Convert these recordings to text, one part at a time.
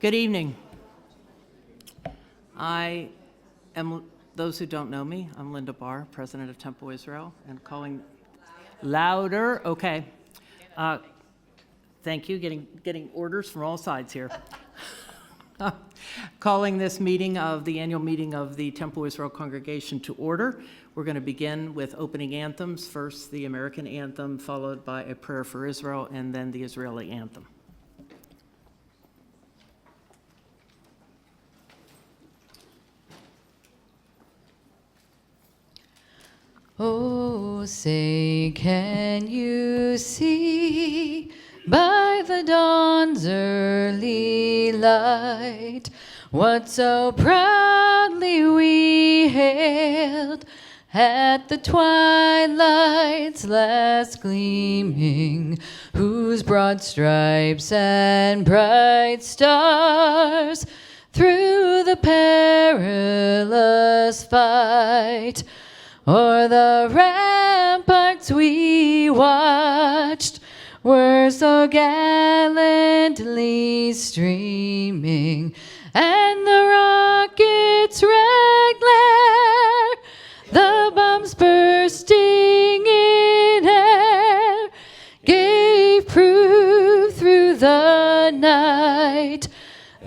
Good evening. I am, those who don't know me, I'm Linda Barr, President of Temple Israel, and calling louder, okay. Thank you, getting orders from all sides here. Calling this meeting of the annual meeting of the Temple Israel congregation to order. We're going to begin with opening anthems. First, the American anthem, followed by a prayer for Israel, and then the Israeli anthem. Oh, say, can you see by the dawn's early light what so proudly we hailed at the twilight's last gleaming, whose broad stripes and bright stars through the perilous fight o'er the ramparts we watched were so gallantly streaming, and the rockets' red glare, the bombs bursting in air, gave proof through the night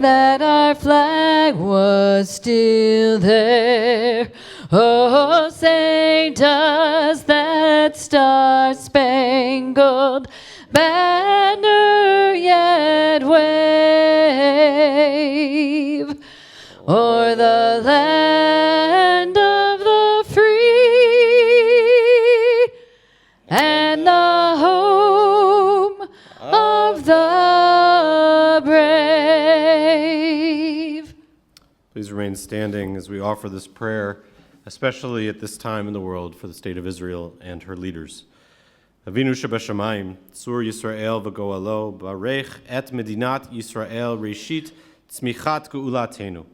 that our flag was still there. Oh, say, does that star-spangled banner yet wave o'er the land of the free and the home of the brave? Please remain standing as we offer this prayer, especially at this time in the world, for the state of Israel and her leaders. Avinu Shebashamayim, Tzur Yisrael v'goalo, Barech et Medinat Yisrael, Reshit Tzmichat Geulatenu.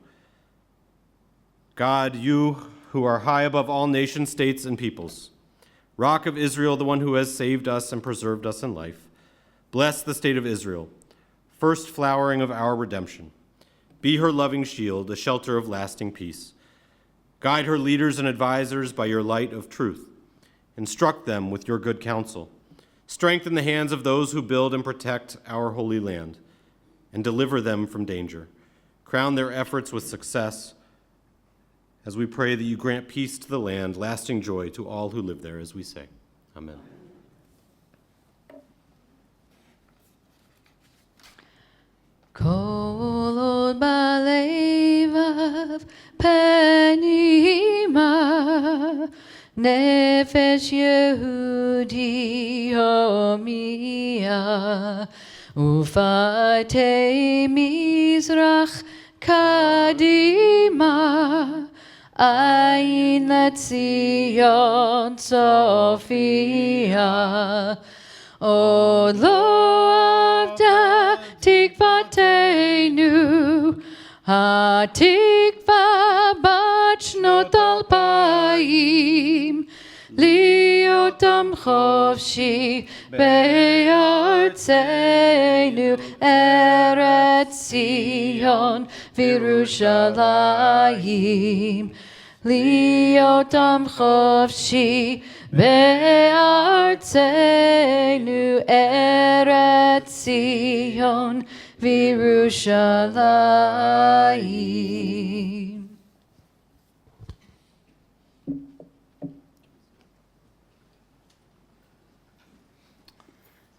God, you who are high above all nation states and peoples, Rock of Israel, the one who has saved us and preserved us in life, bless the state of Israel, first flowering of our redemption. Be her loving shield, a shelter of lasting peace. Guide her leaders and advisors by your light of truth. Instruct them with your good counsel. Strengthen the hands of those who build and protect our holy land, and deliver them from danger. Crown their efforts with success, as we pray that you grant peace to the land, lasting joy to all who live there, as we say. Amen. Kol od balevav penima, nefesh Yehudi homia, ufate mizrach kadima, ayin letzion Sophia. O lo avda tikvatenu, hatikva bat shnot alpayim, liotam chofshi be'artzenu, Eretz Zion v'Yerushalayim. Liotam chofshi be'artzenu, Eretz Zion v'Yerushalayim.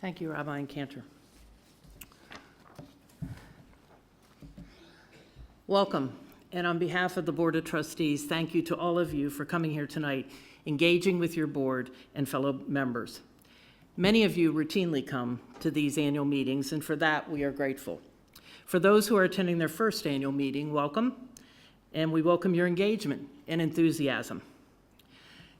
Thank you, Rabbi Cantor. Welcome, and on behalf of the Board of Trustees, thank you to all of you for coming here tonight, engaging with your board and fellow members. Many of you routinely come to these annual meetings, and for that we are grateful. For those who are attending their first annual meeting, welcome, and we welcome your engagement and enthusiasm.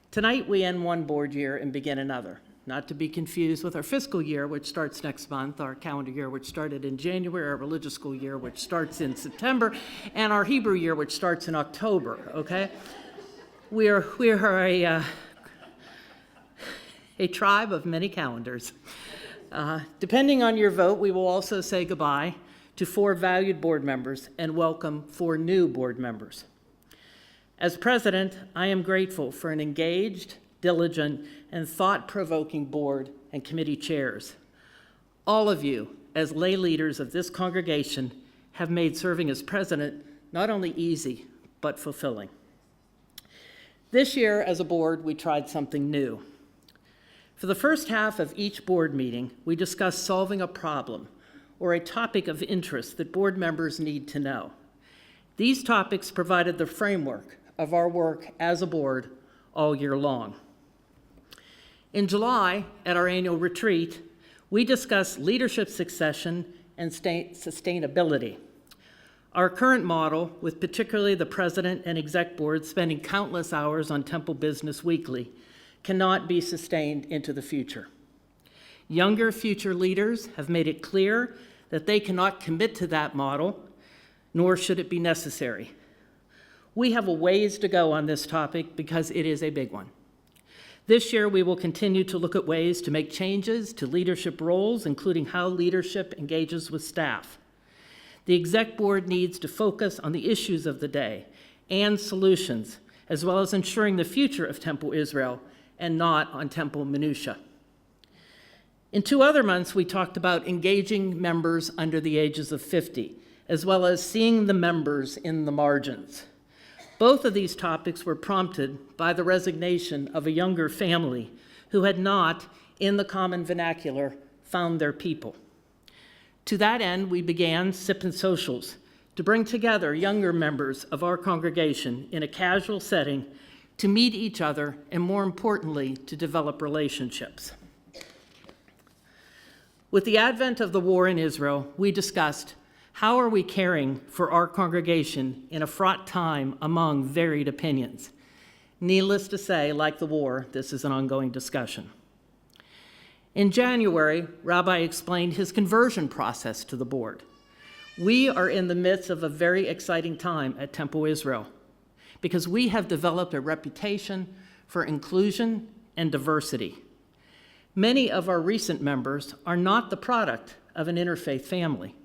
Tonight we end one board year and begin another. Not to be confused with our fiscal year, which starts next month, our calendar year, which started in January, our religious school year, which starts in September, and our Hebrew year, which starts in October, okay? We are a tribe of many calendars. Depending on your vote, we will also say goodbye to 4 valued board members and welcome 4 new board members. As president, I am grateful for an engaged, diligent, and thought-provoking board and committee chairs. All of you, as lay leaders of this congregation, have made serving as president not only easy, but fulfilling. This year, as a board, we tried something new. For the first half of each board meeting, we discussed solving a problem or a topic of interest that board members need to know. These topics provided the framework of our work as a board all year long. In July, at our annual retreat, we discussed leadership succession and sustainability. Our current model, with particularly the president and exec board spending countless hours on Temple Business Weekly, cannot be sustained into the future. Younger future leaders have made it clear that they cannot commit to that model, nor should it be necessary. We have a ways to go on this topic because it is a big one. This year, we will continue to look at ways to make changes to leadership roles, including how leadership engages with staff. The exec board needs to focus on the issues of the day and solutions, as well as ensuring the future of Temple Israel and not on Temple minutia. In 2 other months, we talked about engaging members under the ages of 50, as well as seeing the members in the margins. Both of these topics were prompted by the resignation of a younger family who had not, in the common vernacular, found their people. To that end, we began Sip and Socials to bring together younger members of our congregation in a casual setting to meet each other and, more importantly, to develop relationships. With the advent of the war in Israel, we discussed how are we caring for our congregation in a fraught time among varied opinions. Needless to say, like the war, this is an ongoing discussion. In January, Rabbi explained his conversion process to the board. We are in the midst of a very exciting time at Temple Israel because we have developed a reputation for inclusion and diversity. Many of our recent members are not the product of an interfaith family,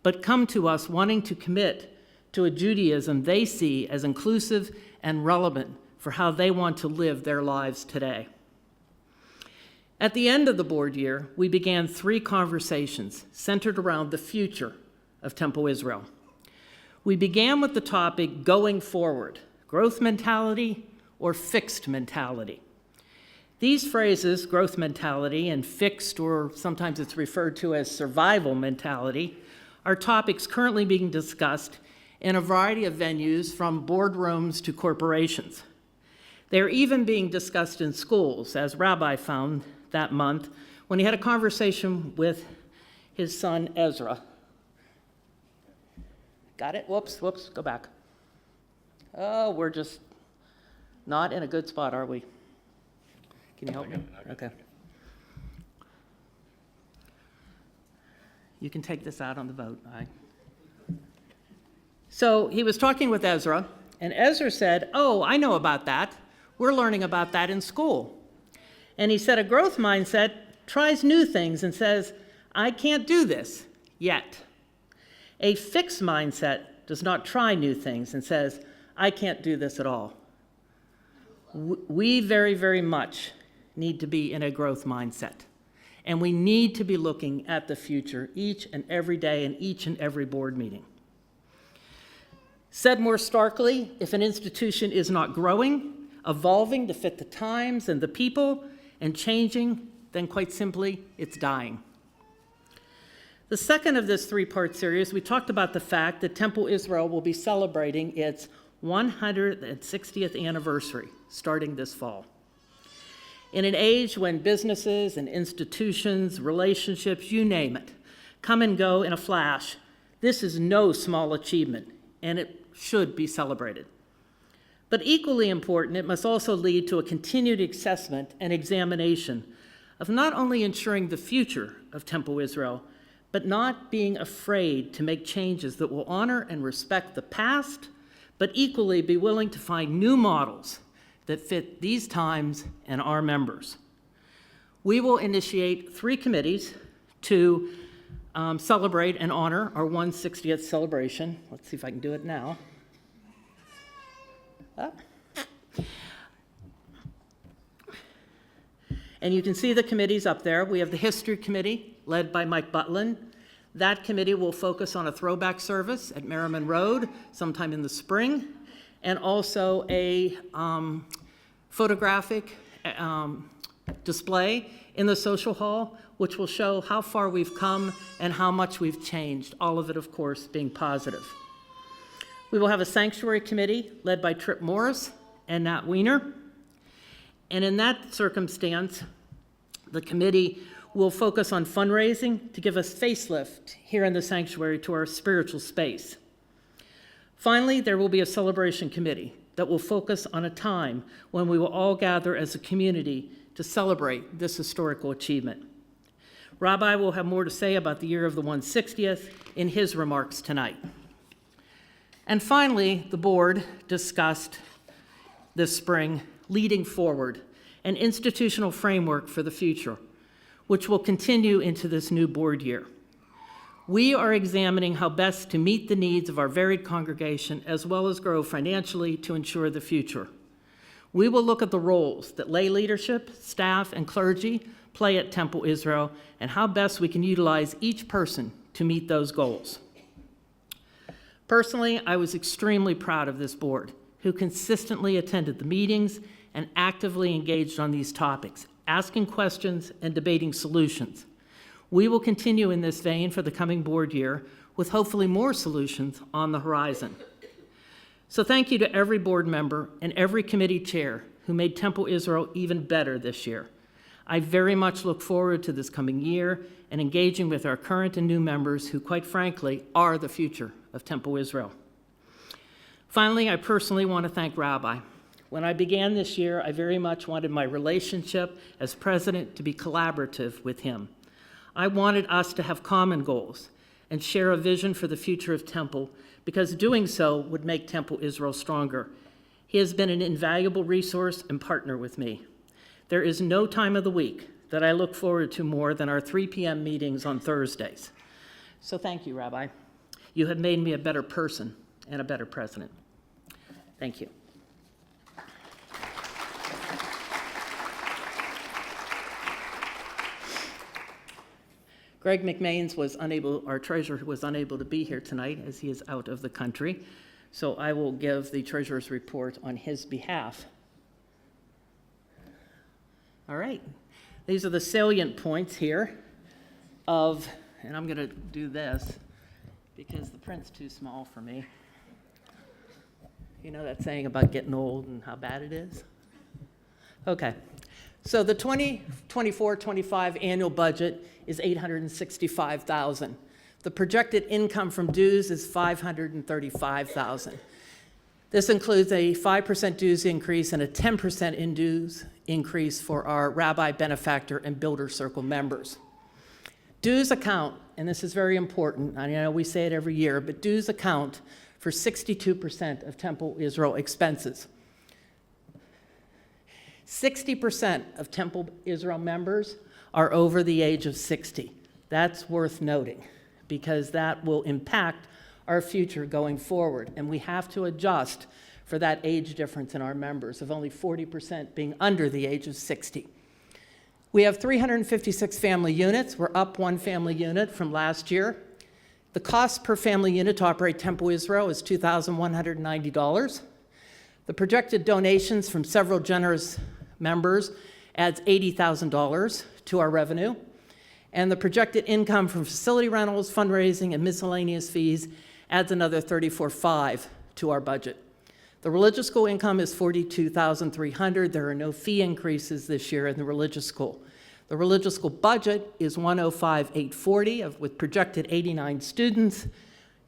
but come to us wanting to commit to a Judaism they see as inclusive and relevant for how they want to live their lives today. At the end of the board year, we began 3 conversations centered around the future of Temple Israel. We began with the topic going forward, growth mentality or fixed mentality. These phrases, growth mentality and fixed, or sometimes it's referred to as survival mentality, are topics currently being discussed in a variety of venues from boardrooms to corporations. They are even being discussed in schools, as Rabbi found that month when he had a conversation with his son Ezra. Got it? Whoops, go back. Oh, we're just not in a good spot, are we? Can you help me? Okay. You can take this out on the vote. Aye. So he was talking with Ezra, and Ezra said, "Oh, I know about that. We're learning about that in school." And he said a growth mindset tries new things and says, "I can't do this yet." A fixed mindset does not try new things and says, "I can't do this at all." We very, very much need to be in a growth mindset. And we need to be looking at the future each and every day in each and every board meeting. Said more starkly, if an institution is not growing, evolving to fit the times and the people, and changing, then quite simply, it's dying. The second of this 3-part series, we talked about the fact that Temple Israel will be celebrating its 160th anniversary starting this fall. In an age when businesses and institutions, relationships, you name it, come and go in a flash, this is no small achievement, and it should be celebrated. But equally important, it must also lead to a continued assessment and examination of not only ensuring the future of Temple Israel, but not being afraid to make changes that will honor and respect the past, but equally be willing to find new models that fit these times and our members. We will initiate 3 committees to celebrate and honor our 160th celebration. Let's see if I can do it now. Up. And you can see the committees up there. We have the History Committee, led by Mike Butlin. That committee will focus on a throwback service at Merriman Road sometime in the spring, and also a photographic display in the social hall, which will show how far we've come and how much we've changed, all of it, of course, being positive. We will have a sanctuary committee led by Trip Morris and Nat Weiner. And in that circumstance, the committee will focus on fundraising to give us facelift here in the sanctuary to our spiritual space. Finally, there will be a celebration committee that will focus on a time when we will all gather as a community to celebrate this historical achievement. Rabbi will have more to say about the year of the 160th in his remarks tonight. And finally, the board discussed this spring leading forward, an institutional framework for the future, which will continue into this new board year. We are examining how best to meet the needs of our varied congregation as well as grow financially to ensure the future. We will look at the roles that lay leadership, staff, and clergy play at Temple Israel and how best we can utilize each person to meet those goals. Personally, I was extremely proud of this board, who consistently attended the meetings and actively engaged on these topics, asking questions and debating solutions. We will continue in this vein for the coming board year with hopefully more solutions on the horizon. So thank you to every board member and every committee chair who made Temple Israel even better this year. I very much look forward to this coming year and engaging with our current and new members who, quite frankly, are the future of Temple Israel. Finally, I personally want to thank Rabbi. When I began this year, I very much wanted my relationship as president to be collaborative with him. I wanted us to have common goals and share a vision for the future of Temple, because doing so would make Temple Israel stronger. He has been an invaluable resource and partner with me. There is no time of the week that I look forward to more than our 3 p.m. meetings on Thursdays. So thank you, Rabbi. You have made me a better person and a better president. Thank you. Greg McMains our treasurer was unable to be here tonight as he is out of the country. So I will give the treasurer's report on his behalf. All right, these are the salient points here and I'm gonna do this because the print's too small for me. You know that saying about getting old and how bad it is? Okay. So the 2024-25 annual budget is $865,000. The projected income from dues is $535,000. This includes a 5% dues increase and a 10% in dues increase for our Rabbi, Benefactor, and Builder Circle members. Dues account, and this is very important, I know we say it every year, but dues account for 62% of Temple Israel expenses. 60% of Temple Israel members are over the age of 60. That's worth noting because that will impact our future going forward, and we have to adjust for that age difference in our members of only 40% being under the age of 60. We have 356 family units. We're up 1 family unit from last year. The cost per family unit to operate Temple Israel is $2,190. The projected donations from several generous members adds $80,000 to our revenue, and the projected income from facility rentals, fundraising, and miscellaneous fees adds another $34,500 to our budget. The religious school income is $42,300. There are no fee increases this year in the religious school. The religious school budget is $105,840 with projected 89 students.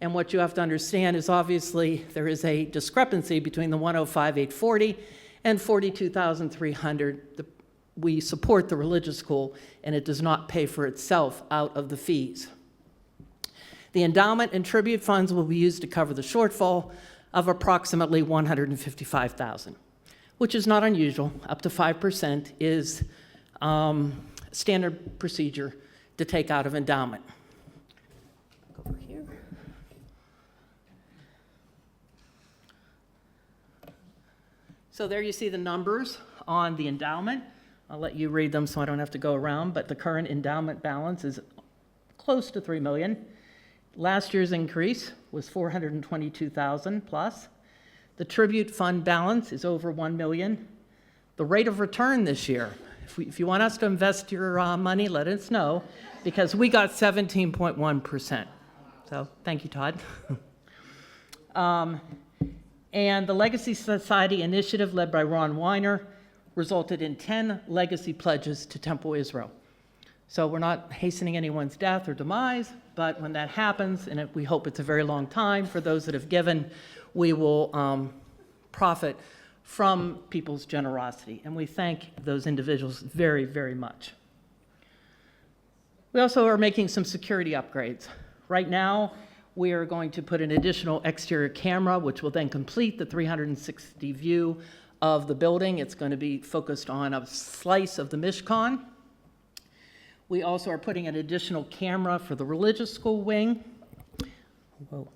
And what you have to understand is obviously there is a discrepancy between the $105,840 and $42,300. We support the religious school, and it does not pay for itself out of the fees. The endowment and tribute funds will be used to cover the shortfall of approximately $155,000, which is not unusual. Up to 5% is standard procedure to take out of endowment. So there you see the numbers on the endowment. I'll let you read them so I don't have to go around, but the current endowment balance is close to $3 million. Last year's increase was $422,000 plus. The tribute fund balance is over $1 million. The rate of return this year, if you want us to invest your money, let us know, because we got 17.1%. So thank you, Todd. And the Legacy Society initiative led by Ron Weiner resulted in 10 legacy pledges to Temple Israel. So we're not hastening anyone's death or demise, but when that happens, and we hope it's a very long time for those that have given, we will profit from people's generosity. And we thank those individuals very, very much. We also are making some security upgrades. Right now, we are going to put an additional exterior camera, which will then complete the 360 view of the building. It's going to be focused on a slice of the Mishkan. We also are putting an additional camera for the religious school wing. Whoa.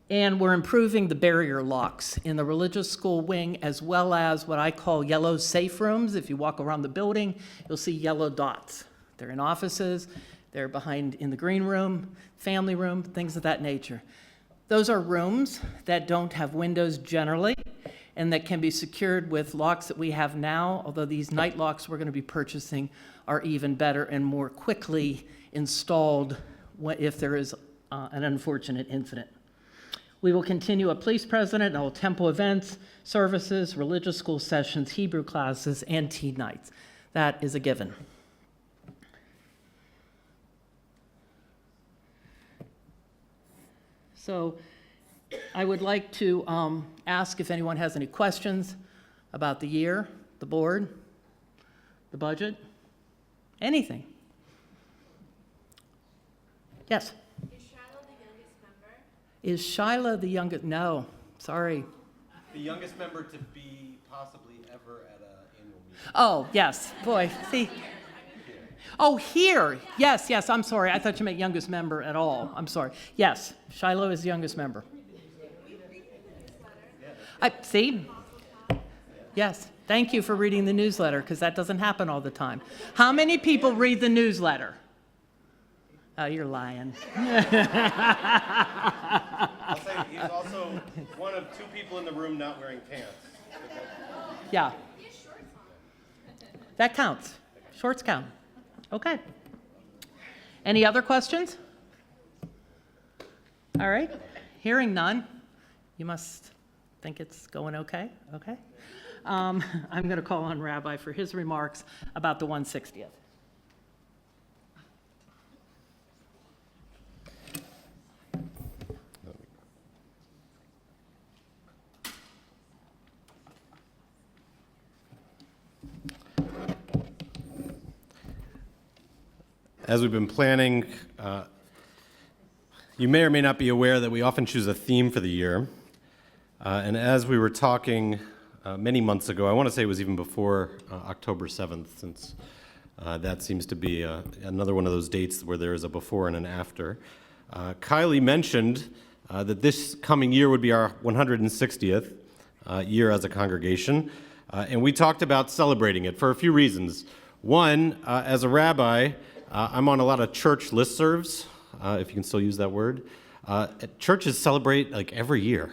And we're improving the barrier locks in the religious school wing, as well as what I call yellow safe rooms. If you walk around the building, you'll see yellow dots. They're in offices, they're behind in the green room, family room, things of that nature. Those are rooms that don't have windows generally, and that can be secured with locks that we have now, although these night locks we're going to be purchasing are even better and more quickly installed if there is an unfortunate incident. We will continue a police president and all temple events, services, religious school sessions, Hebrew classes, and teen nights. That is a given. So I would like to ask if anyone has any questions about the year, the board, the budget, anything. Yes? Is Shiloh the youngest member? Is Shiloh the youngest? No, sorry. The youngest member to be possibly ever at an annual meeting. Oh, yes, boy, see. Oh, here, yes, I'm sorry. I thought you meant youngest member at all. I'm sorry. Yes, Shiloh is the youngest member. See? Yes, thank you for reading the newsletter, because that doesn't happen all the time. How many people read the newsletter? Oh, you're lying. I'll say he's also one of two people in the room not wearing pants. Yeah. That counts. Shorts count. Okay. Any other questions? All right. Hearing none, you must think it's going okay. Okay. I'm going to call on Rabbi for his remarks about the 160th. As we've been planning, you may or may not be aware that we often choose a theme for the year. And as we were talking many months ago, I want to say it was even before October 7th, since that seems to be another one of those dates where there is a before and an after. Kylie mentioned that this coming year would be our 160th year as a congregation. And we talked about celebrating it for a few reasons. One, as a rabbi, I'm on a lot of church listservs, if you can still use that word. Churches celebrate like every year.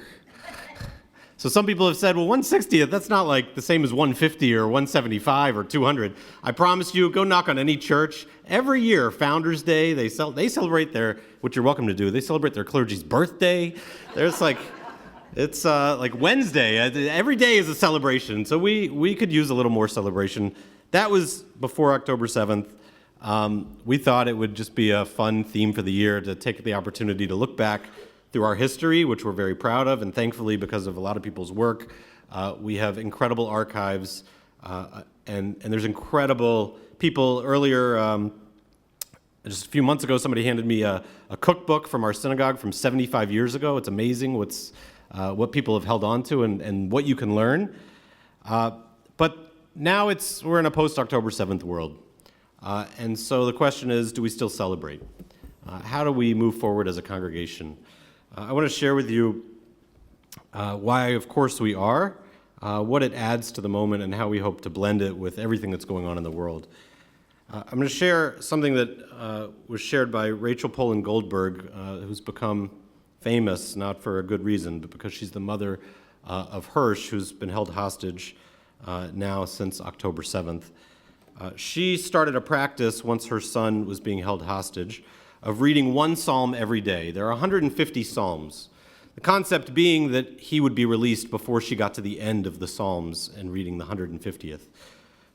So some people have said, well, 160th, that's not like the same as 150 or 175 or 200. I promise you, go knock on any church. Every year, Founders Day, they celebrate what you're welcome to do, they celebrate their clergy's birthday. There's it's like Wednesday. Every day is a celebration. So we could use a little more celebration. That was before October 7th. We thought it would just be a fun theme for the year to take the opportunity to look back through our history, which we're very proud of, and thankfully, because of a lot of people's work, we have incredible archives, and there's incredible people. Earlier, just a few months ago, somebody handed me a cookbook from our synagogue from 75 years ago. It's amazing what people have held on to and what you can learn. But now we're in a post-October 7th world. And so the question is, do we still celebrate? How do we move forward as a congregation? I want to share with you why, of course, we are, what it adds to the moment, and how we hope to blend it with everything that's going on in the world. I'm going to share something that was shared by Rachel Poland Goldberg, who's become famous not for a good reason, but because she's the mother of Hirsch, who's been held hostage now since October 7th. She started a practice once her son was being held hostage of reading one psalm every day. There are 150 psalms. The concept being that he would be released before she got to the end of the psalms and reading the 150th.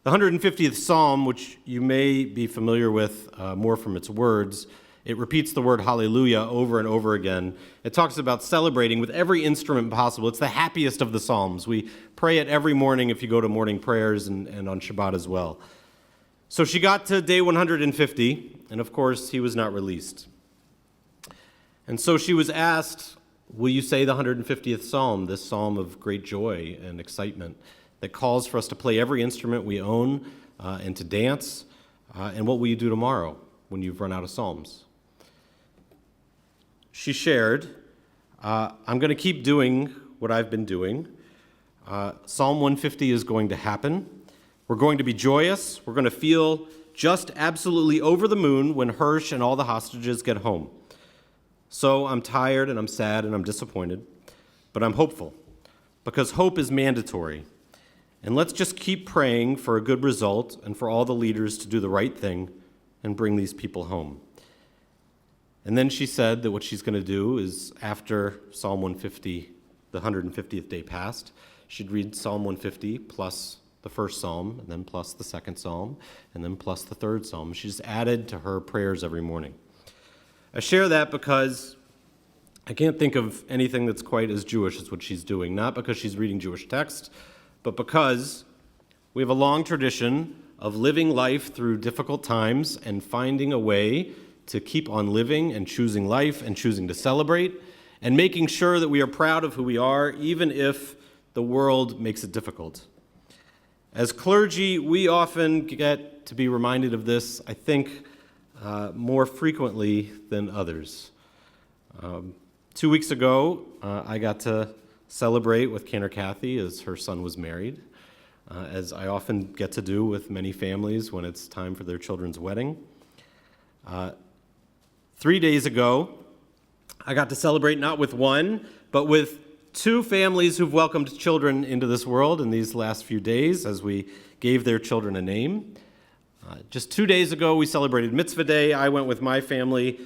The 150th psalm, which you may be familiar with more from its words, it repeats the word hallelujah over and over again. It talks about celebrating with every instrument possible. It's the happiest of the psalms. We pray it every morning if you go to morning prayers and on Shabbat as well. So she got to day 150, and of course, he was not released. And so she was asked, will you say the 150th psalm, this psalm of great joy and excitement that calls for us to play every instrument we own and to dance? And what will you do tomorrow when you've run out of psalms? She shared, I'm going to keep doing what I've been doing. Psalm 150 is going to happen. We're going to be joyous. We're going to feel just absolutely over the moon when Hirsch and all the hostages get home. So I'm tired and I'm sad and I'm disappointed, but I'm hopeful because hope is mandatory. And let's just keep praying for a good result and for all the leaders to do the right thing and bring these people home. And then she said that what she's going to do is after Psalm 150, the 150th day passed, she'd read Psalm 150 plus the first psalm, and then plus the second psalm, and then plus the third psalm. She's added to her prayers every morning. I share that because I can't think of anything that's quite as Jewish as what she's doing, not because she's reading Jewish text, but because we have a long tradition of living life through difficult times and finding a way to keep on living and choosing life and choosing to celebrate and making sure that we are proud of who we are, even if the world makes it difficult. As clergy, we often get to be reminded of this, I think, more frequently than others. 2 weeks ago, I got to celebrate with Cantor Kathy as her son was married, as I often get to do with many families when it's time for their children's wedding. 3 days ago, I got to celebrate not with one, but with two families who've welcomed children into this world in these last few days as we gave their children a name. Just 2 days ago, we celebrated Mitzvah Day. I went with my family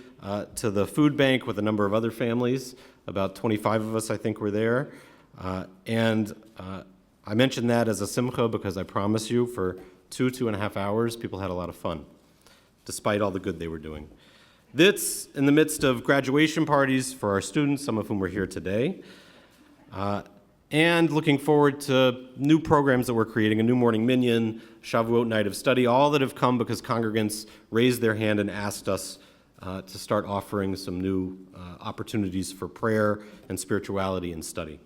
to the food bank with a number of other families. About 25 of us, I think, were there. And I mentioned that as a simcha because I promise you, for 2.5 hours, people had a lot of fun, despite all the good they were doing. This in the midst of graduation parties for our students, some of whom are here today, and looking forward to new programs that we're creating, a new morning minyan, Shavuot night of study, all that have come because congregants raised their hand and asked us to start offering some new opportunities for prayer and spirituality and study.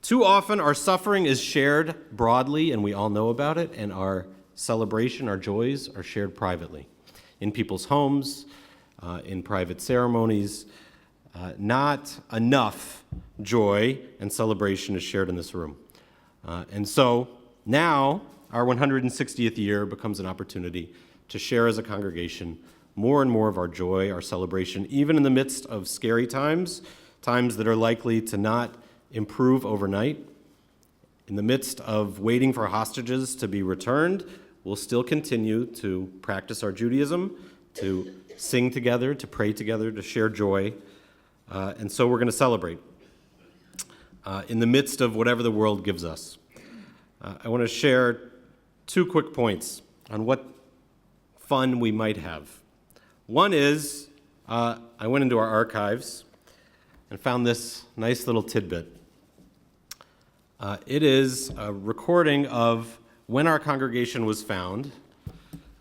Too often, our suffering is shared broadly, and we all know about it, and our celebration, our joys, are shared privately, in people's homes, in private ceremonies. Not enough joy and celebration is shared in this room. And so now, our 160th year becomes an opportunity to share as a congregation more and more of our joy, our celebration, even in the midst of scary times, times that are likely to not improve overnight. In the midst of waiting for hostages to be returned, we'll still continue to practice our Judaism, to sing together, to pray together, to share joy. And so we're going to celebrate in the midst of whatever the world gives us. I want to share 2 quick points on what fun we might have. One is, I went into our archives and found this nice little tidbit. It is a recording of when our congregation was found,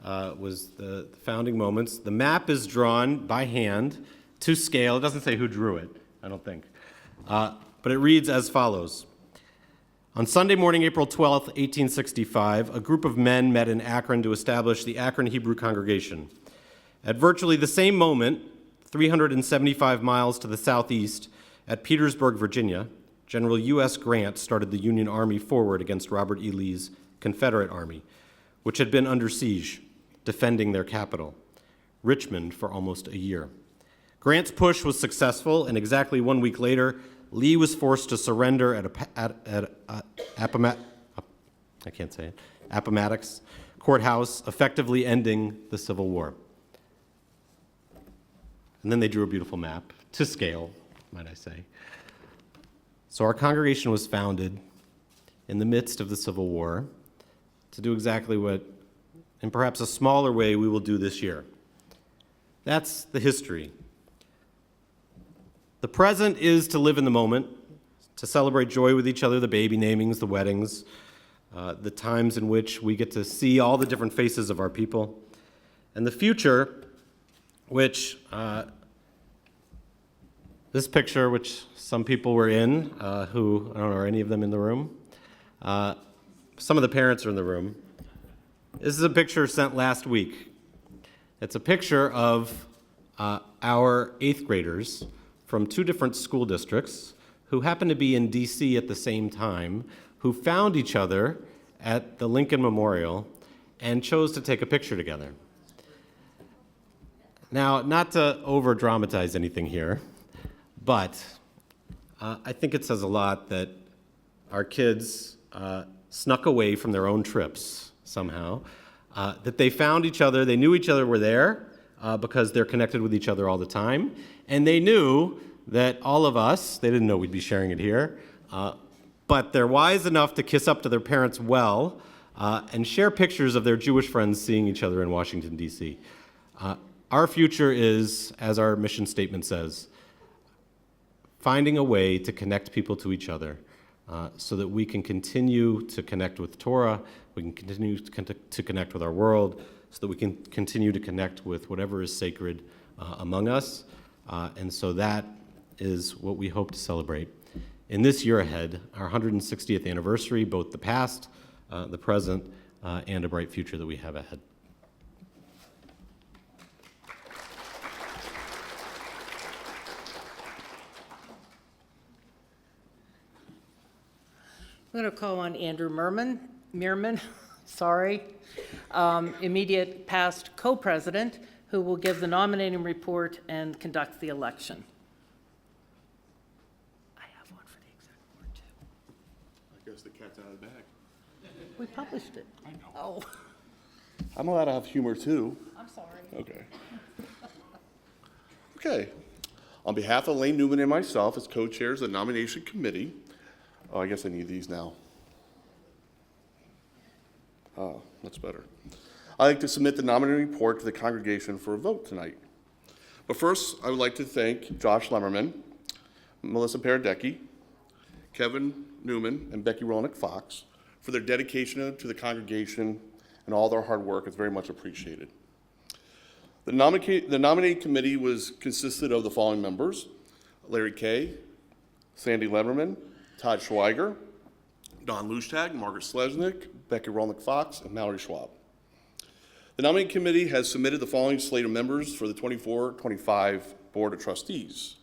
was the founding moments. The map is drawn by hand to scale. It doesn't say who drew it, I don't think. But it reads as follows. On Sunday morning, April 12th, 1865, a group of men met in Akron to establish the Akron Hebrew Congregation. At virtually the same moment, 375 miles to the southeast, at Petersburg, Virginia, General U.S. Grant started the Union Army forward against Robert E. Lee's Confederate Army, which had been under siege, defending their capital, Richmond, for almost a year. Grant's push was successful, and exactly 1 week later, Lee was forced to surrender at Appomattox Courthouse, effectively ending the Civil War. And then they drew a beautiful map, to scale, might I say. So our congregation was founded in the midst of the Civil War to do exactly what, in perhaps a smaller way, we will do this year. That's the history. The present is to live in the moment, to celebrate joy with each other, the baby namings, the weddings, the times in which we get to see all the different faces of our people. And the future, which this picture, which some people were in, who, I don't know, are any of them in the room? Some of the parents are in the room. This is a picture sent last week. It's a picture of our 8th graders from 2 different school districts who happened to be in D.C. at the same time, who found each other at the Lincoln Memorial and chose to take a picture together. Now, not to over-dramatize anything here, but I think it says a lot that our kids snuck away from their own trips somehow, that they found each other, they knew each other were there because they're connected with each other all the time, and they knew that all of us, they didn't know we'd be sharing it here, but they're wise enough to kiss up to their parents well and share pictures of their Jewish friends seeing each other in Washington, D.C. Our future is, as our mission statement says, finding a way to connect people to each other so that we can continue to connect with Torah, we can continue to connect with our world, so that we can continue to connect with whatever is sacred among us. And so that is what we hope to celebrate in this year ahead, our 160th anniversary, both the past, the present, and a bright future that we have ahead. I'm going to call on Andrew Meerman, sorry, immediate past co-president, who will give the nominating report and conduct the election. I have one for the exec board, too. I guess the cat's out of the bag. We published it. I know. Oh, I'm allowed to have humor too. I'm sorry. Okay. Okay. On behalf of Lane Newman and myself, as co-chairs of the nomination committee, I guess I need these now. That's better. I'd like to submit the nominating report to the congregation for a vote tonight. But first, I would like to thank Josh Lemmerman, Melissa Paradecki, Kevin Newman, and Becky Rolnick Fox for their dedication to the congregation and all their hard work. It's very much appreciated. The nominating committee consisted of the following members: Larry Kay, Sandy Lemmerman, Todd Schweiger, Don Lushtag, Margaret Sleznick, Becky Rolnick Fox, and Mallory Schwab. The nominating committee has submitted the following slate of members for the 24-25 Board of Trustees.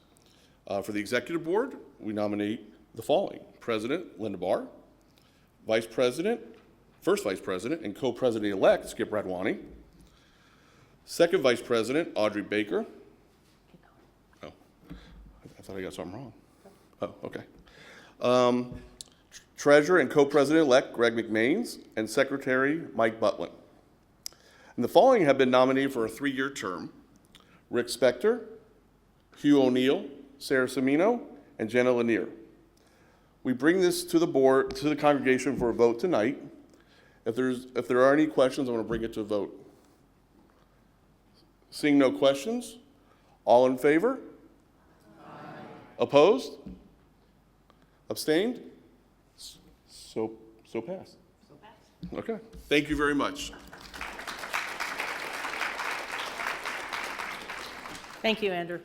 For the executive board, we nominate the following: President Linda Barr, first vice president and co-president-elect Skip Radwani, second vice president Audrey Baker. Oh, I thought I got something wrong. Oh, okay. Treasurer and co-president-elect Greg McMains, and Secretary Mike Butlin. And the following have been nominated for a 3-year term: Rick Spector, Hugh O'Neill, Sarah Semino, and Jenna Lanier. We bring this to the board, to the congregation for a vote tonight. If there are any questions, I want to bring it to a vote. Seeing no questions, all in favor? Aye. Opposed? Abstained? So passed. Okay. Thank you very much. Thank you, Andrew.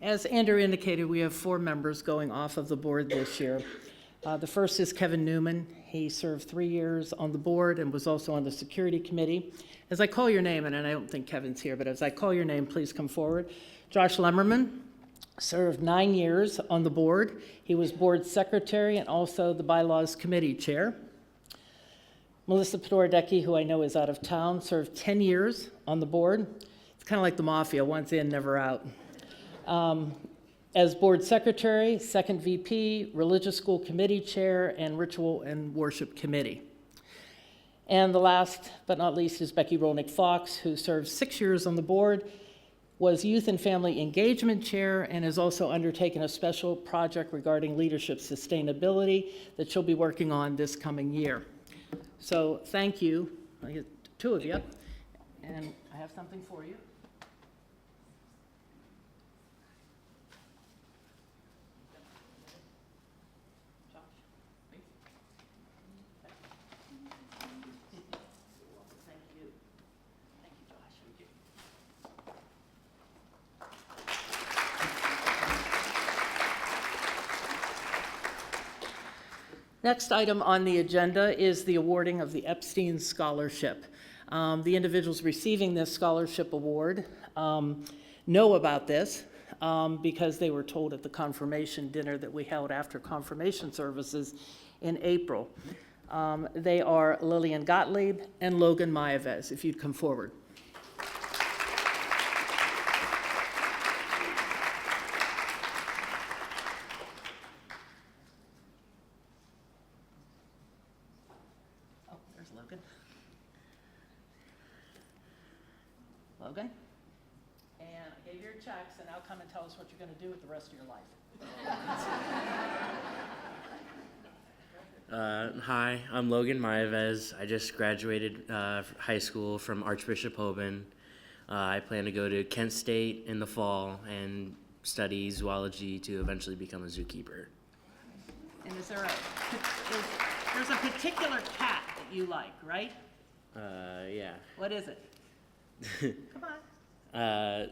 As Andrew indicated, we have 4 members going off of the board this year. The first is Kevin Newman. He served 3 years on the board and was also on the security committee. As I call your name, and I don't think Kevin's here, but as I call your name, please come forward. Josh Lemmerman, served 9 years on the board. He was board secretary and also the bylaws committee chair. Melissa Podorodecki, who I know is out of town, served 10 years on the board. It's kind of like the mafia, once in, never out. As board secretary, second VP, religious school committee chair, and ritual and worship committee. And the last but not least is Becky Rolnick Fox, who served 6 years on the board, was youth and family engagement chair, and has also undertaken a special project regarding leadership sustainability that she'll be working on this coming year. So thank you, I get 2 of you, and I have something for you. Thank you. Thank you, Josh. Next item on the agenda is the awarding of the Epstein Scholarship. The individuals receiving this scholarship award know about this because they were told at the confirmation dinner that we held after confirmation services in April. They are Lillian Gottlieb and Logan Mayaves, if you'd come forward. Oh, there's Logan. Logan? And I gave you your checks, and now come and tell us what you're going to do with the rest of your life. Hi, I'm Logan Mayaves. I just graduated high school from Archbishop Hoban. I plan to go to Kent State in the fall and study zoology to eventually become a zookeeper. And is there there's a particular cat that you like, right? Yeah. What is it? Come on.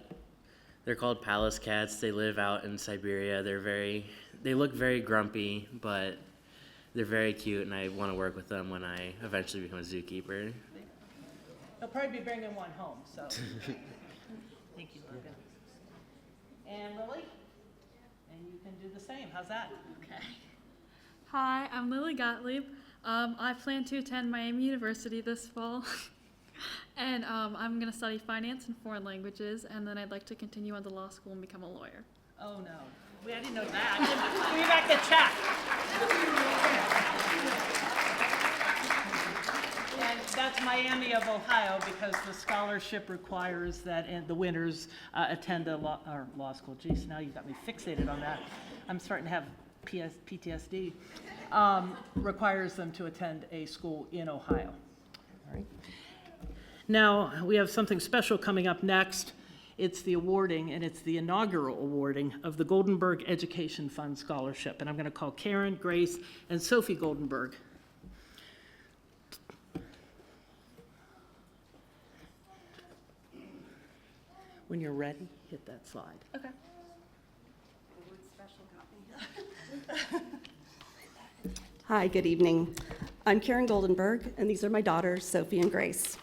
They're called palace cats. They live out in Siberia. They look very grumpy, but they're very cute, and I want to work with them when I eventually become a zookeeper. He'll probably be bringing one home, so. Thank you, Logan. And Lily? And you can do the same. How's that? Okay. Hi, I'm Lily Gottlieb. I plan to attend Miami University this fall. And I'm going to study finance and foreign languages, and then I'd like to continue on to law school and become a lawyer. Oh, no. I didn't know that. Give me back the check. And that's Miami of Ohio, because the scholarship requires that the winners attend a law school. Geez, now you got me fixated on that. I'm starting to have PTSD. Requires them to attend a school in Ohio. All right. Now, we have something special coming up next. It's the awarding, and it's the inaugural awarding of the Goldenberg Education Fund Scholarship. And I'm going to call Karen, Grace, and Sophie Goldenberg. When you're ready, hit that slide. Okay. Hi, good evening. I'm Karen Goldenberg, and these are my daughters, Sophie and Grace.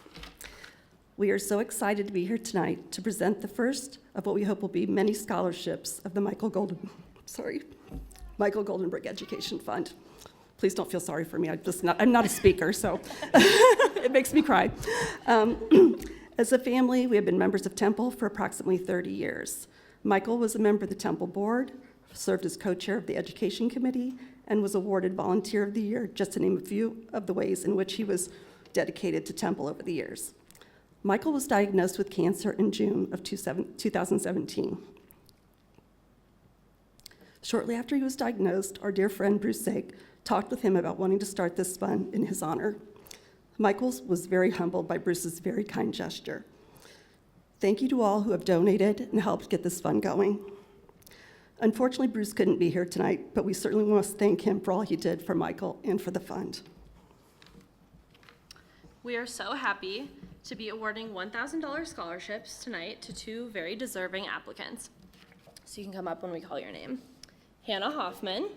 We are so excited to be here tonight to present the first of what we hope will be many scholarships of the Michael Goldenberg Education Fund. Please don't feel sorry for me. I'm not a speaker, so it makes me cry. As a family, we have been members of Temple for approximately 30 years. Michael was a member of the Temple Board, served as co-chair of the Education Committee, and was awarded Volunteer of the Year, just to name a few of the ways in which he was dedicated to Temple over the years. Michael was diagnosed with cancer in June of 2017. Shortly after he was diagnosed, our dear friend Bruce Sake talked with him about wanting to start this fund in his honor. Michael was very humbled by Bruce's very kind gesture. Thank you to all who have donated and helped get this fund going. Unfortunately, Bruce couldn't be here tonight, but we certainly want to thank him for all he did for Michael and for the fund. We are so happy to be awarding $1,000 scholarships tonight to 2 very deserving applicants. So you can come up when we call your name. Hannah Hoffman.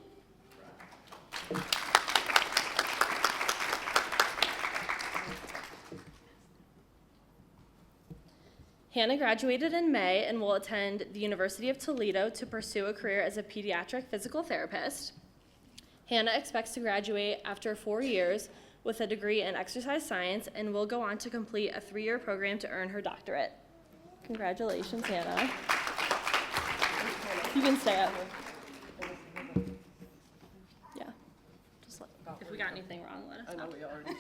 Hannah graduated in May and will attend the University of Toledo to pursue a career as a pediatric physical therapist. Hannah expects to graduate after 4 years with a degree in exercise science and will go on to complete a 3-year program to earn her doctorate. Congratulations, Hannah. You can stay up. Yeah. Just if we got anything wrong, let us know.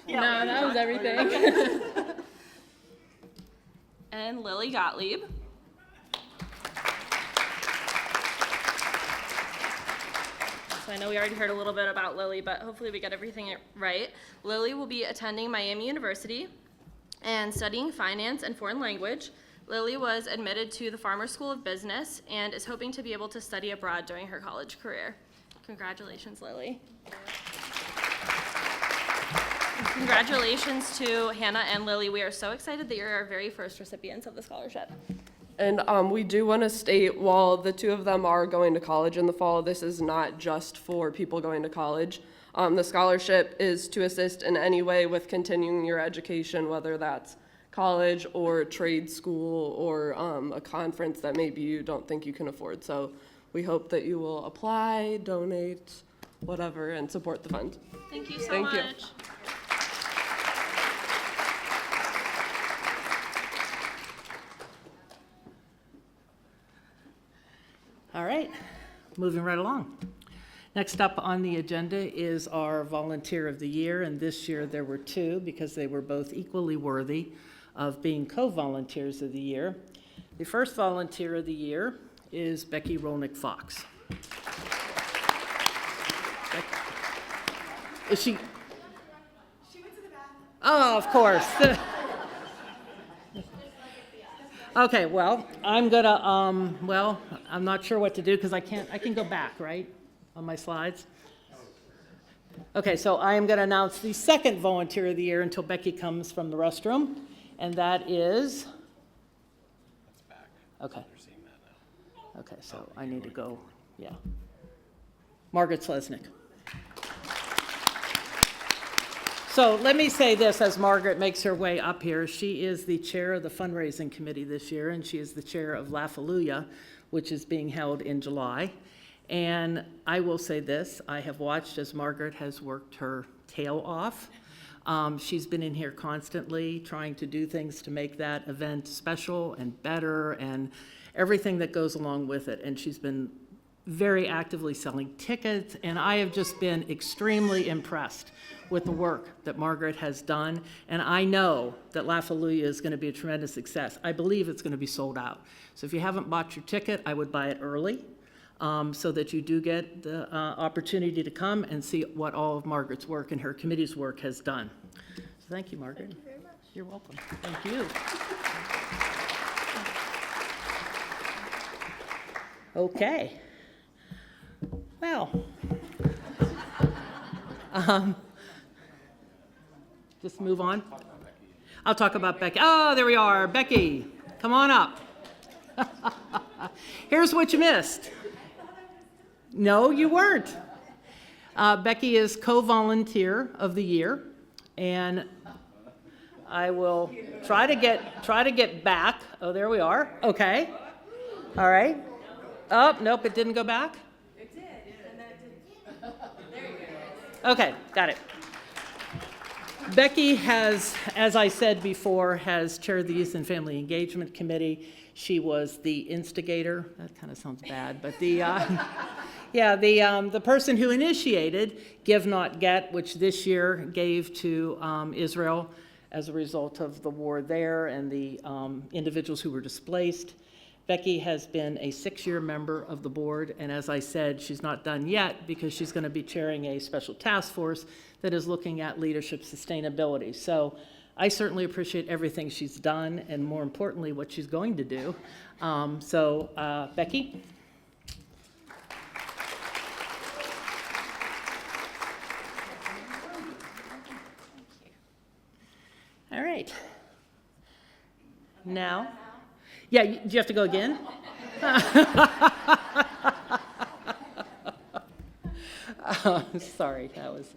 No, that was everything. And Lily Gottlieb. So I know we already heard a little bit about Lily, but hopefully we get everything right. Lily will be attending Miami University and studying finance and foreign language. Lily was admitted to the Farmer School of Business and is hoping to be able to study abroad during her college career. Congratulations, Lily. Congratulations to Hannah and Lily. We are so excited that you're our very first recipients of the scholarship. And we do want to state, while the two of them are going to college in the fall, this is not just for people going to college. The scholarship is to assist in any way with continuing your education, whether that's college or trade school or a conference that maybe you don't think you can afford. So we hope that you will apply, donate, whatever, and support the fund. Thank you so Thank you. much. All right, moving right along. Next up on the agenda is our Volunteer of the Year, and this year there were two because they were both equally worthy of being co-volunteers of the year. The first Volunteer of the Year is Becky Rolnick Fox. Is she? She went to the bathroom. Oh, of course. Okay, well, I'm gonna, I'm not sure what to do because I can go back, right, on my slides? Okay, so I am gonna announce the second Volunteer of the Year until Becky comes from the restroom, and that is? That's back. Okay. You're seeing that now. Okay, so I need to go, yeah. Margaret Slesnick. So let me say this as Margaret makes her way up here. She is the chair of the fundraising committee this year, and she is the chair of Laugh-A-Lujah, which is being held in July. And I will say this, I have watched as Margaret has worked her tail off. She's been in here constantly trying to do things to make that event special and better and everything that goes along with it. And she's been very actively selling tickets, and I have just been extremely impressed with the work that Margaret has done, and I know that Laugh-A-Lujah is going to be a tremendous success. I believe it's going to be sold out. So if you haven't bought your ticket, I would buy it early so that you do get the opportunity to come and see what all of Margaret's work and her committee's work has done. So thank you, Margaret. Thank you very much. You're welcome. Thank you. Okay. Well, just move on. I'll talk about Becky. Oh, there we are. Becky, come on up. Here's what you missed. No, you weren't. Becky is co-volunteer of the year, and I will try to get back. Oh, there we are. Okay. All right. Oh, nope, it didn't go back. It did, and then it didn't. There you go. Okay, got it. Becky has, as I said before, has chaired the Youth and Family Engagement Committee. She was the instigator. That kind of sounds bad, but the the person who initiated Give Not Get, which this year gave to Israel as a result of the war there and the individuals who were displaced. Becky has been a 6-year member of the board, and as I said, she's not done yet because she's going to be chairing a special task force that is looking at leadership sustainability. So I certainly appreciate everything she's done, and more importantly, what she's going to do. Becky? All right. Now, yeah, do you have to go again? Sorry, that was,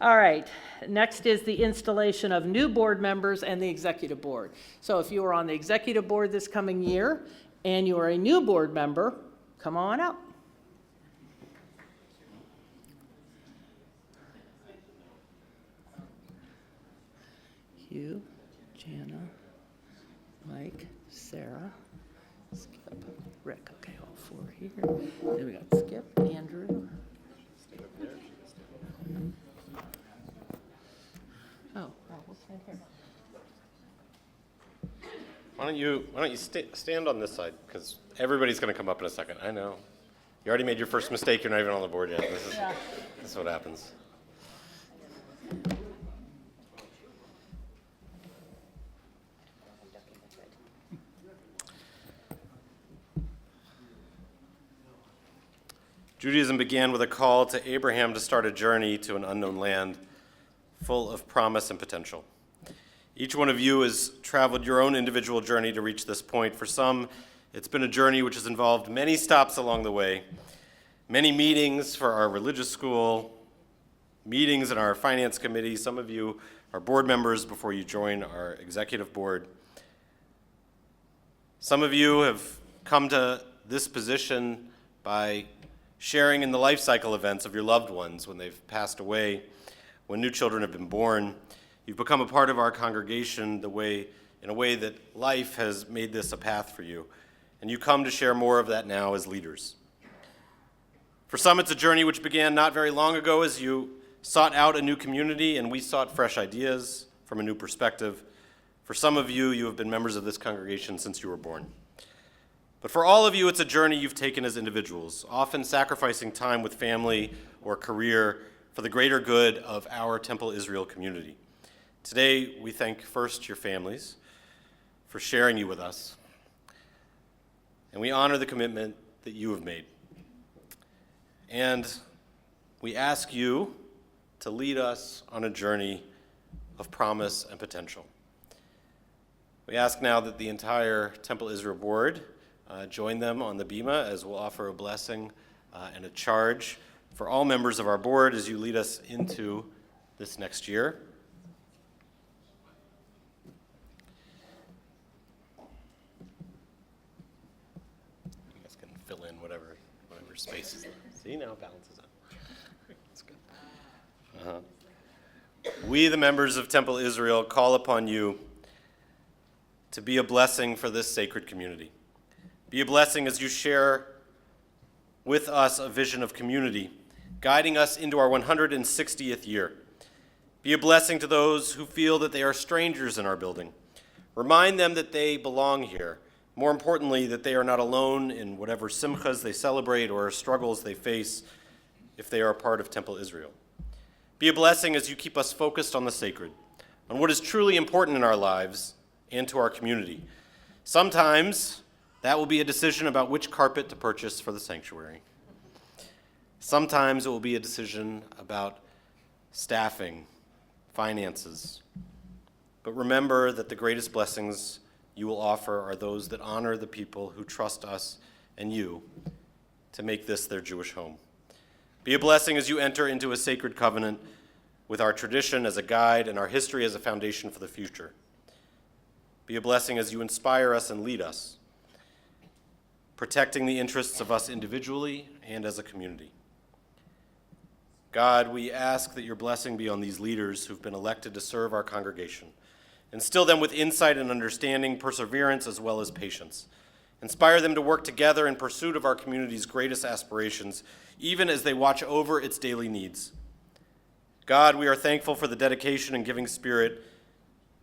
All right, next is the installation of new board members and the executive board. So if you are on the executive board this coming year and you are a new board member, come on up. Hugh, Jana, Mike, Sarah, Skip, Rick. Okay, all four here. Then we got Skip, Andrew. Oh, we'll stand here. Why don't you stand on this side? Because everybody's going to come up in a second. I know. You already made your first mistake. You're not even on the board yet. This is what happens. Judaism began with a call to Abraham to start a journey to an unknown land full of promise and potential. Each one of you has traveled your own individual journey to reach this point. For some, it's been a journey which has involved many stops along the way, many meetings for our religious school, meetings in our finance committee. Some of you are board members before you join our executive board. Some of you have come to this position by sharing in the life cycle events of your loved ones when they've passed away, when new children have been born. You've become a part of our congregation in a way that life has made this a path for you, and you come to share more of that now as leaders. For some, it's a journey which began not very long ago as you sought out a new community and we sought fresh ideas from a new perspective. For some of you, you have been members of this congregation since you were born. But for all of you, it's a journey you've taken as individuals, often sacrificing time with family or career for the greater good of our Temple Israel community. Today, we thank first your families for sharing you with us, and we honor the commitment that you have made. And we ask you to lead us on a journey of promise and potential. We ask now that the entire Temple Israel board join them on the bima as we'll offer a blessing and a charge for all members of our board as you lead us into this next year. You guys can fill in whatever space is there. See, now it balances out. That's good. We, the members of Temple Israel, call upon you to be a blessing for this sacred community. Be a blessing as you share with us a vision of community, guiding us into our 160th year. Be a blessing to those who feel that they are strangers in our building. Remind them that they belong here. More importantly, that they are not alone in whatever simchas they celebrate or struggles they face if they are a part of Temple Israel. Be a blessing as you keep us focused on the sacred, on what is truly important in our lives and to our community. Sometimes that will be a decision about which carpet to purchase for the sanctuary. Sometimes it will be a decision about staffing, finances. But remember that the greatest blessings you will offer are those that honor the people who trust us and you to make this their Jewish home. Be a blessing as you enter into a sacred covenant with our tradition as a guide and our history as a foundation for the future. Be a blessing as you inspire us and lead us, protecting the interests of us individually and as a community. God, we ask that your blessing be on these leaders who've been elected to serve our congregation. Instill them with insight and understanding, perseverance, as well as patience. Inspire them to work together in pursuit of our community's greatest aspirations, even as they watch over its daily needs. God, we are thankful for the dedication and giving spirit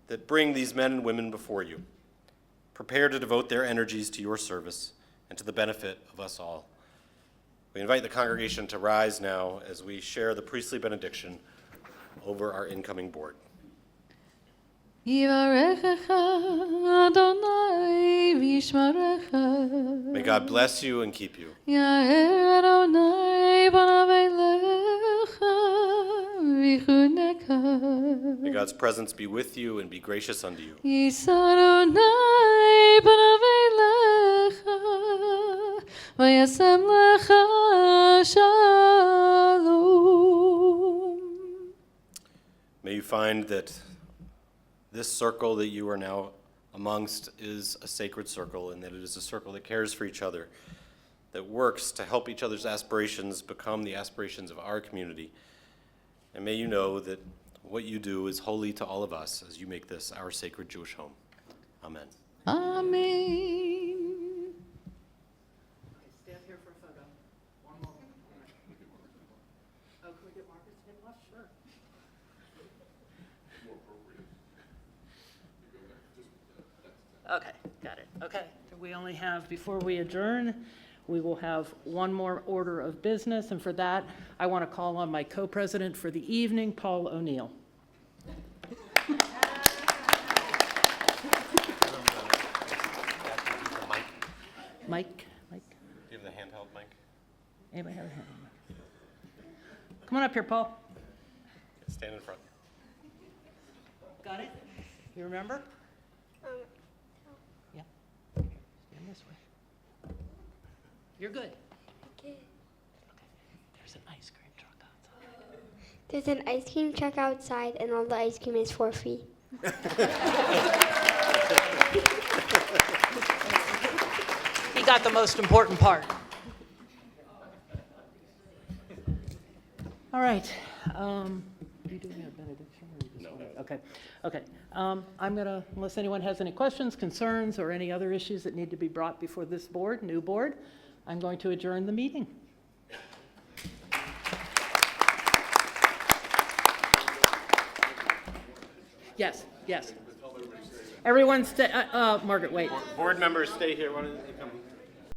that bring these men and women before you. Prepare to devote their energies to your service and to the benefit of us all. We invite the congregation to rise now as we share the priestly benediction over our incoming board. Yivarechecha Adonai v'yishmerecha. May God bless you and keep you. Yair Adonai panav elecha v'chuneka. May God's presence be with you and be gracious unto you. Yisa Adonai panav elecha v'yasem lecha shalom. find that this circle that you are now amongst is a sacred circle, and that it is a circle that cares for each other, that works to help each other's aspirations become the aspirations of our community. And may you know that what you do is holy to all of us as you make this our sacred Jewish home. Amen. Amen. Stand here for a photo. One more. Oh, can we get Marcus to get left? Sure. Okay, got it. Okay, so we only have, before we adjourn, we will have one more order of business, and for that, I want to call on my co-president for the evening, Paul O'Neill. Mike? Do you have the handheld mic? Anybody have a hand on Mike? Come on up here, Paul. Stand in front. Got it? You remember? Yeah. Stand this way. You're good. Okay. There's an ice cream truck outside. There's an ice cream truck outside, and all the ice cream is for free. He got the most important part. All right. Are you doing a benediction? Or you just wanna- Okay. Okay. I'm gonna, unless anyone has any questions, concerns, or any other issues that need to be brought before this board, new board, I'm going to adjourn the meeting. Yes, yes. Everyone stay, Margaret, wait. Board members, stay here.